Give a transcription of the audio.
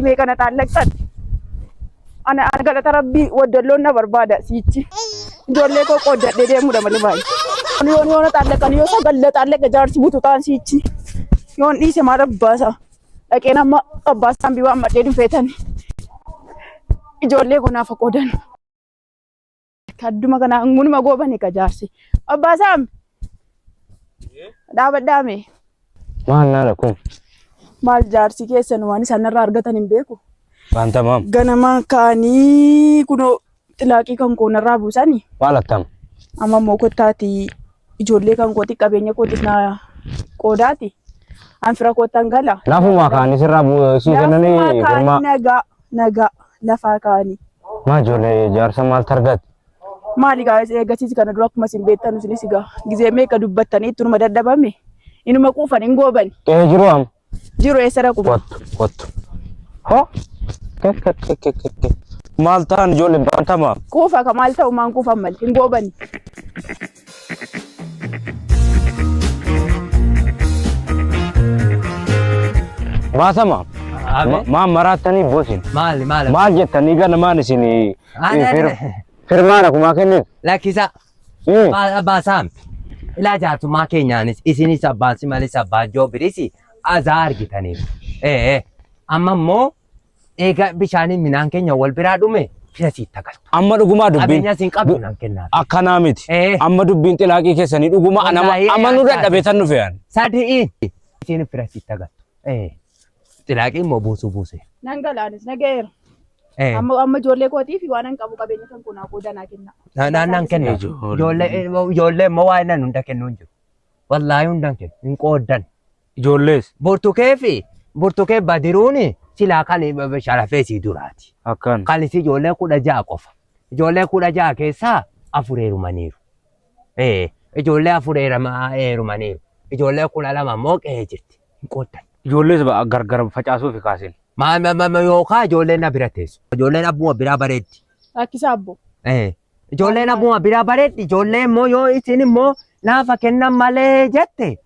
Meeqana taallaqan. Ana galata rabbii waddalloon na barbaada siichi. Ijoollee koo qoodadhee deemuudha malee baay'ee. Yoon taallaqan yoo sagalla taallaqa jaarsi buutu ta'an siichi. Yoon dhiise maal abbaasa. Dhaqeen amma abbaasaan biwaa madhee dhufeetan. Ijoollee kunaaf qoodan. Kadduma kana hunuma goobane ka jaarsi. Abbaasaan dhaabadhaame. Maal naala kun? Maal jaarsi keessan waan isaan irraa argatan hin beeku. Wanta maam. Ganama kaanii kunoo xilaaqii kan koo narraa buusanii. Maal attam? Amma immoo kottaati ijoollee kan kooti qabeenya kootis na qoodaati. An fira koottan gala. Lafuma kaanii sirraa buusii kennanii firmaa. Nagaa lafaa kaanii. Maa ijoollee jaarsa maal targate? Maali gaa'es eeggasiis kana dura akkuma isin beektan isinis egaa gizee meeqa dubbattanii ittunuma daddabame inuma quufan hin gooban. Jiru am? Jiru eessa dhaqu? Kottu. Ho? Maal ta'an ijoollee bantama? Kuufa ka maal ta'u maan kuufan malee hin goobani. Baasama? Maal maraatanii boosin? Maal jettanii ganamaan isin firmaadha kumaa kennin? Lakkisa. Baasam. Ilaa jaartummaa keenyaanis isinis abbaansi malis abbaan joo birisi azaa argitaniif. Amma immoo eega bishaaniin midhaan keenya wal biraa dhume fira sitta galtu. Amma dhugumaa dubbiin. Qabeenya siin qabdu nan kennaa. Akkanaa miti. Amma dubbiin xilaaqii keessanii dhuguma amma nu dadhabeetan dhufe yaani. Sadiin isin fira sitta galtu. Xilaaqii immoo buuse. Nan galaanis nageera. Amma ijoollee kootiif waan an qabu qabeenya kan kunaa qoodanaa kenna. Naan kenna. Ijoollee immoo waa'ee nan hunda kennu hin jiru. Wallaahi hundan kennu hin qooddan. Ijoollees. Burtukee badiruuni silaa kan sharafee sii duraati. Akkan. Kanis ijoollee 16 qofa. Ijoollee 16 keessaa 4 heerumaniiru. Ijoollee 4 heerumaniiru. Ijoollee 12 immoo qe'ee jirti. Hin qooddan. Ijoollees gargar facaasuuf kaasin. Yookaan ijoolleen na bira teessu. Ijoolleen abbuma biraa bareeddi. Lakkisa abbo. Ijoolleen abbuma biraa bareeddi. Ijoolleen immoo yoo isin immoo naafa kennan malee jette.